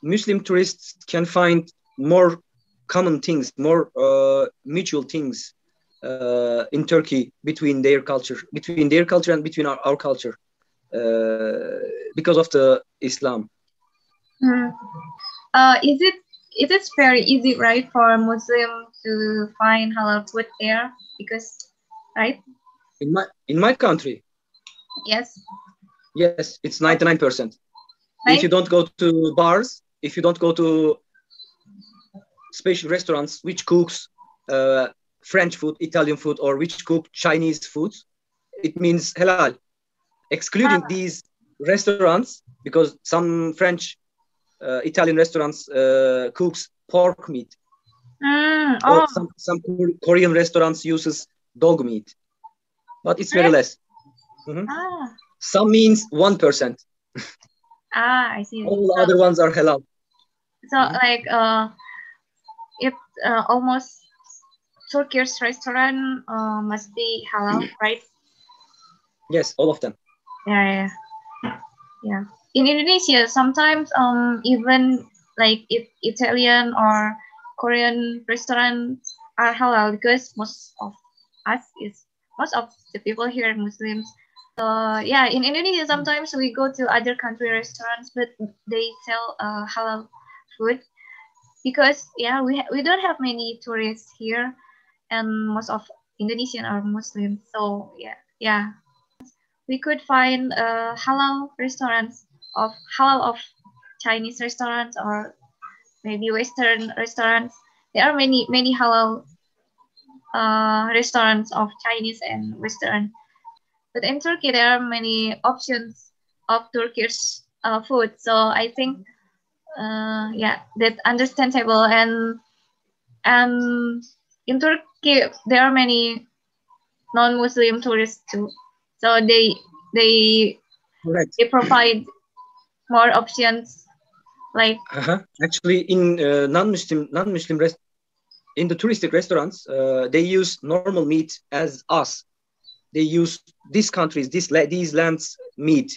Muslim tourists can find more common things, more mutual things in Turkey between their culture and between our culture, because of the Islam. Mm. It is very easy, right, for Muslim to find halal food there because, right? In my country, Yes. yes, it's 99%. Right? If you don't go to bars, if you don't go to special restaurants which cooks French food, Italian food, or which cook Chinese food, it means halal. Excluding these restaurants, because some French, Italian restaurants cooks pork meat, or Oh, some Korean restaurants uses dog meat, but it's very less. Some means 1%. I see. All the other ones are halal. So like it almost Turkish restaurant must be halal, right? Yes, all of them. Yeah. In Indonesia, sometimes even like Italian or Korean restaurants are halal because most of the people here are Muslims. Yeah, in Indonesia sometimes we go to other country restaurants, but they sell halal food because yeah we don't have many tourists here, and most of Indonesian are Muslims. So yeah, we could find halal restaurants of Chinese restaurants or maybe Western restaurants. There are many halal restaurants of Chinese and Western. But in Turkey, there are many options of Turkish food. So I think, yeah, that's understandable. And in Turkey, there are many non-Muslim tourists too. So they provide more options. Like actually, in non-Muslim in the touristic restaurants, they use normal meat as us. They use these lands meat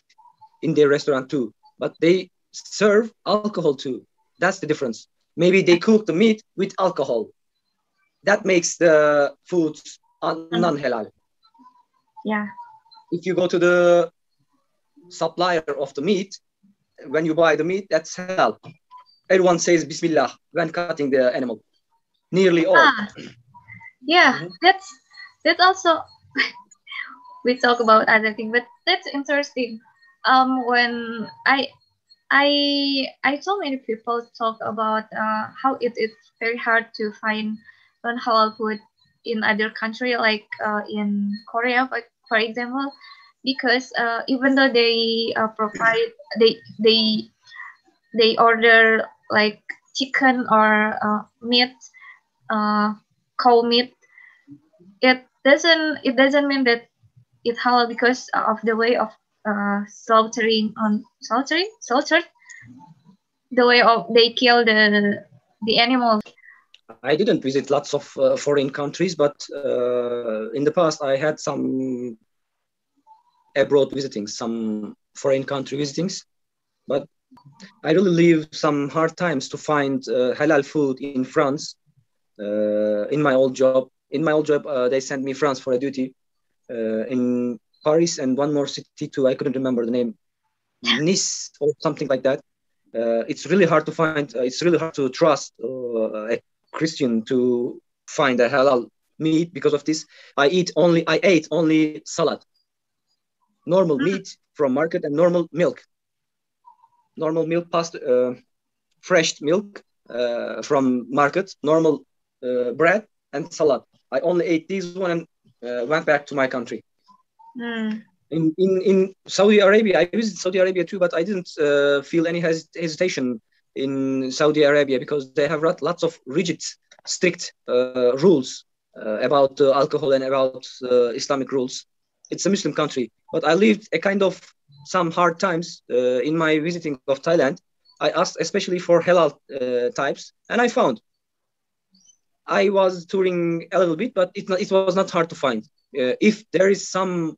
in their restaurant too, but they serve alcohol too. That's the difference. Maybe they cook the meat with alcohol. That makes the foods non-halal. Yeah. If you go to the supplier of the meat, when you buy the meat, that's halal. Everyone says Bismillah when cutting the animal. Nearly all. Yeah, that's also we talk about other things, but that's interesting. When I saw many people talk about how it's very hard to find non-halal food in other country, like in Korea, for example, because even though they provide they order like chicken or meat, cow meat, it doesn't mean that it's halal because of the way of slaughtered the way of they kill the animals. I didn't visit lots of foreign countries, but in the past I had some abroad visitings, some foreign country visitings, but I really live some hard times to find halal food in France. In my old job, they sent me France for a duty in Paris and one more city too. I couldn't remember the name, Nice or something like that. It's really hard to find. It's really hard to trust a Christian to find a halal meat because of this. I ate only salad, normal meat from market, and normal milk, fresh milk from market, normal bread and salad. I only ate these one and went back to my country. In Saudi Arabia, I visited Saudi Arabia too, but I didn't feel any hesitation in Saudi Arabia because they have lots of rigid, strict rules about alcohol and about Islamic rules. It's a Muslim country, but I lived a kind of some hard times in my visiting of Thailand. I asked especially for halal types, and I found. I was touring a little bit, but it was not hard to find. If there is some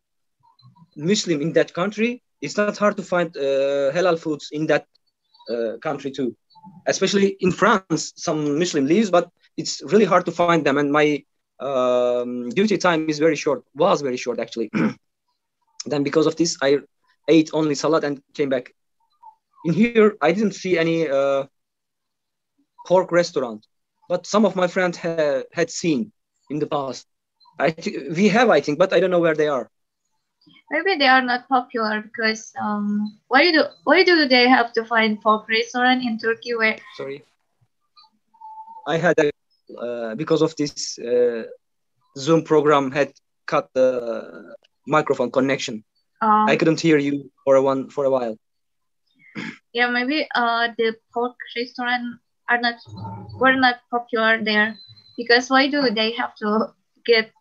Muslim in that country, it's not hard to find halal foods in that country too. especially in France, some Muslim lives, but it's really hard to find them. And my duty time is very short, was very short actually. Then because of this, I ate only salad and came back. In here, I didn't see any pork restaurant, but some of my friends had seen in the past. We have, I think, but I don't know where they are. Maybe they are not popular because why do they have to find pork restaurant in Turkey where? Sorry, I had because of this Zoom program had cut the microphone connection. I couldn't hear you for a while. Yeah, maybe the pork restaurant were not popular there because why do they have to get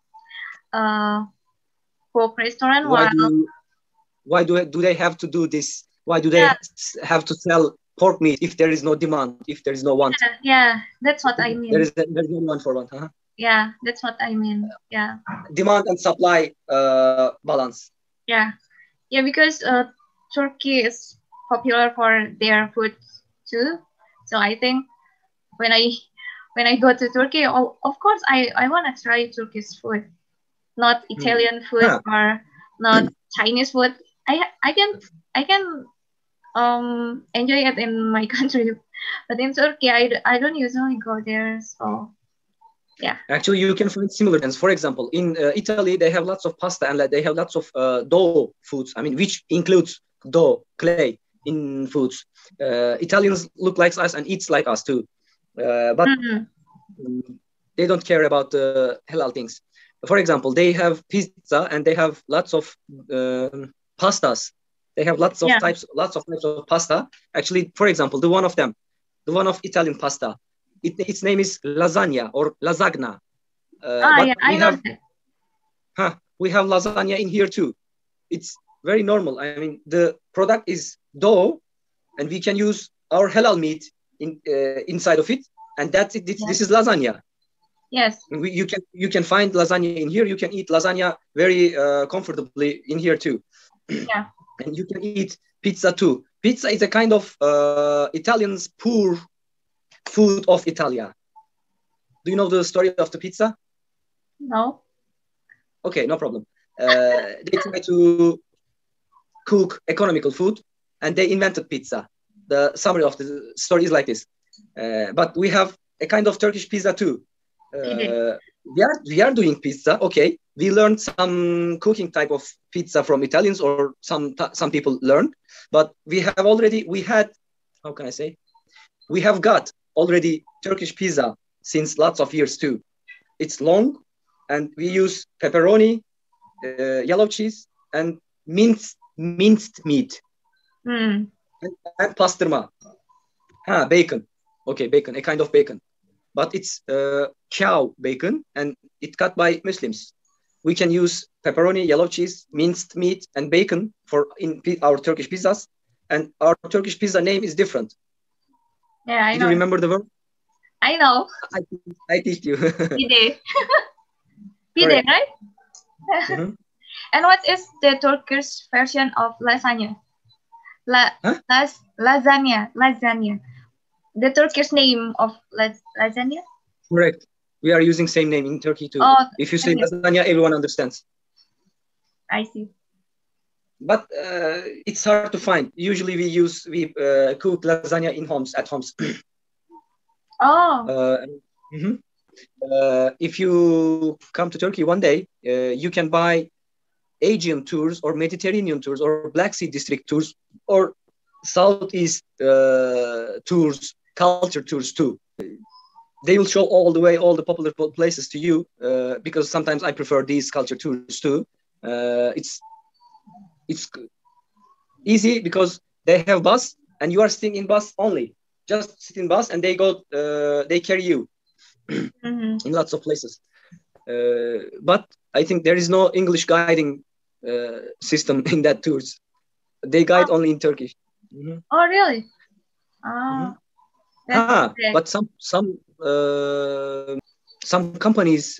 pork restaurant? Why do they have to do this? Why do they have to sell pork meat if there is no demand, if there is no want? Yeah, that's what I mean. There's no demand for one. Huh? Yeah, that's what I mean. Yeah. Demand and supply balance. Yeah, yeah, because Turkey is popular for their food too. So I think when I go to Turkey, of course I want to try Turkish food, not Italian food or not Chinese food. I can enjoy it in my country, but in Turkey I don't usually go there. So yeah. Actually, you can find similar things. For example, in Italy, they have lots of pasta and they have lots of dough foods. I mean, which includes dough, clay in foods. Italians look like us and eats like us too, but they don't care about the halal things. For example, they have pizza and they have lots of pastas. They have lots of types of pasta. Actually, for example, the one of Italian pasta. Its name is lasagna or lasagna. I know that. We have lasagna in here too. It's very normal. I mean, the product is dough, and we can use our halal meat inside of it, and that's it. This is lasagna. Yes. You can find lasagna in here. You can eat lasagna very comfortably in here too. Yeah. And you can eat pizza too. Pizza is a kind of Italians' poor food of Italia. Do you know the story of the pizza? No. Okay, no problem. They try to cook economical food, and they invented pizza. The summary of the story is like this. But we have a kind of Turkish pizza too. We are doing pizza. Okay, we learned some cooking type of pizza from Italians, or some people learned. But we have got already Turkish pizza since lots of years too. It's long, and we use pepperoni, yellow cheese, and minced meat, and pastorma. Bacon. Okay, bacon, a kind of bacon, but it's cow bacon, and it's cut by Muslims. We can use pepperoni, yellow cheese, minced meat, and bacon in our Turkish pizzas, and our Turkish pizza name is different. Yeah, I know. Did you remember the word? I know. I teach you. Pide. Pide, right? And what is the Turkish version of lasagna? Lasagna. The Turkish name of lasagna? Correct. We are using same name in Turkey too. If you say lasagna, everyone understands. I see. But it's hard to find. Usually we cook lasagna at homes. If you come to Turkey one day, you can buy Aegean tours or Mediterranean tours or Black Sea district tours or Southeast tours, culture tours too. They will show all the popular places to you because sometimes I prefer these culture tours too. It's easy because they have bus and you are sitting in bus only. Just sit in bus and they carry you in lots of places. But I think there is no English guiding system in that tours. They guide only in Turkish. Oh, really? But some companies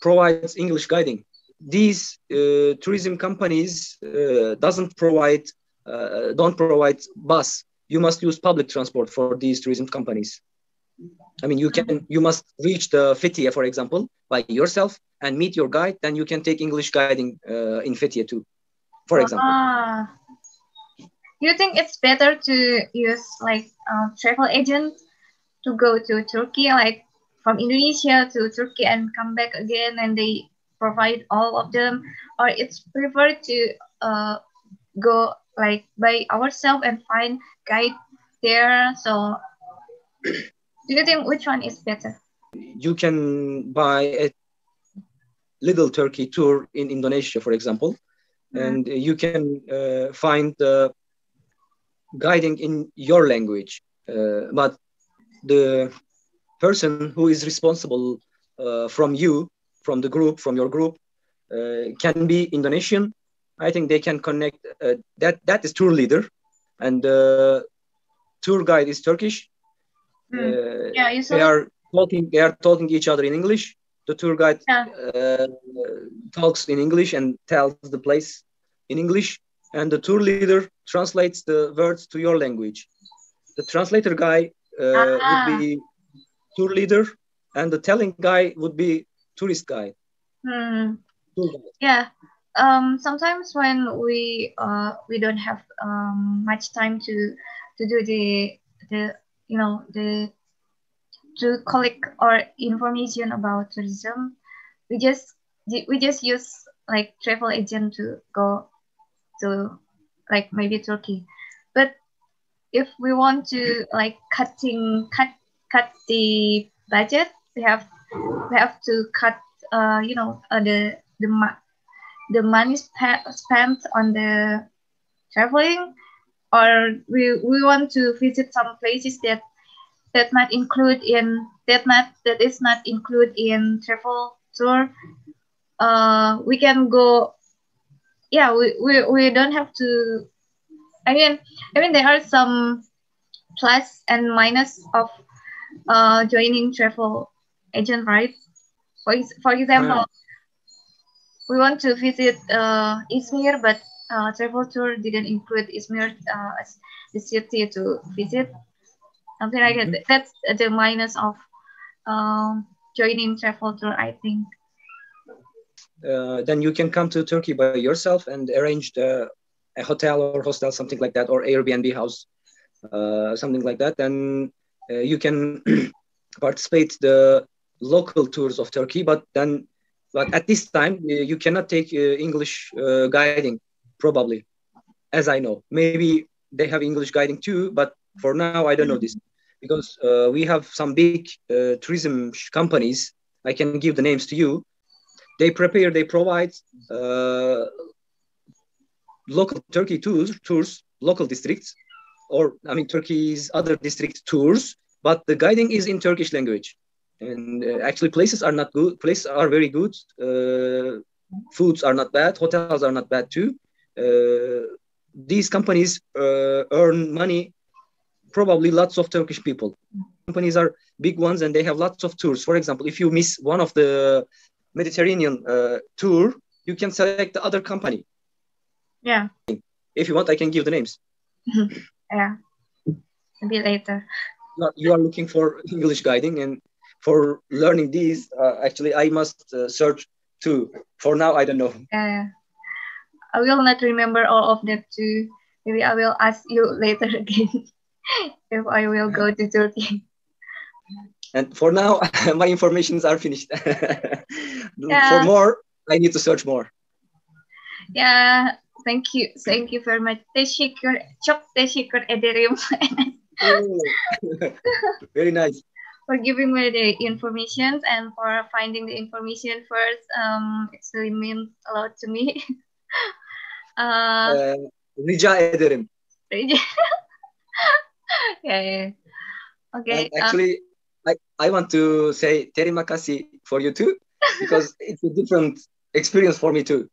provides English guiding. These tourism companies don't provide bus. you must use public transport for these tourism companies. I mean, you must reach the Fethiye, for example, by yourself and meet your guide. Then you can take English guiding in Fethiye too, for example. Do you think it's better to use like travel agent to go to Turkey, like from Indonesia to Turkey and come back again, and they provide all of them, or it's preferred to go like by ourselves and find guide there? So do you think which one is better? You can buy a Little Turkey tour in Indonesia, for example, and you can find the guiding in your language. But the person who is responsible from you, from the group, from your group, can be Indonesian. I think they can connect. That is tour leader, and the tour guide is Turkish. Yeah, they are talking each other in English. The tour guide talks in English and tells the place in English, and the tour leader translates the words to your language. The translator guy would be tour leader, and the telling guy would be tourist guide. Yeah. Sometimes when we don't have much time to do the to collect our information about tourism, we just use like travel agent to go to like maybe Turkey. But if we want to like cut the budget, we have to cut the money spent on the traveling, or we want to visit some places that is not included in travel tour. We can go. Yeah, we don't have to. I mean there are some plus and minus of joining travel agent, right? For example, we want to visit Izmir, but travel tour didn't include Izmir as the city to visit. Something like that. That's the minus of joining travel tour, I think. Then you can come to Turkey by yourself and arrange a hotel or hostel, something like that, or Airbnb house, something like that. Then you can participate the local tours of Turkey, but at this time you cannot take English guiding, probably, as I know. Maybe they have English guiding too, but for now I don't know this, because we have some big tourism companies. I can give the names to you. They provide local Turkey tours, local districts, or Turkey's other district tours, but the guiding is in Turkish language. And actually places are not good. Places are very good. Foods are not bad. Hotels are not bad too. These companies earn money, probably lots of Turkish people. Companies are big ones and they have lots of tours. For example, if you miss one of the Mediterranean tour, you can select the other company. Yeah. If you want, I can give the names. Yeah. Maybe later. You are looking for English guiding, and for learning these, actually, I must search too. For now, I don't know. I will not remember all of them too. Maybe I will ask you later again if I will go to Turkey. And for now, my informations are finished. For more, I need to search more. Yeah, thank you very much. Çok teşekkür ederim. Very nice. For giving me the information and for finding the information first. It really means a lot to me. Rica ederim. Yeah. Okay. And actually, I want to say terima kasih for you too, because it's a different experience for me too.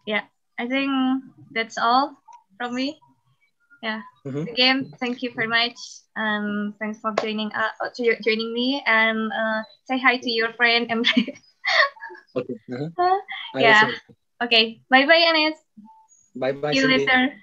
Yeah, I think that's all from me. Yeah. Again, thank you very much, and thanks for joining me, and say hi to your friend Emre. Okay. Yeah. Okay. Bye bye, Anes. Bye bye. See you later.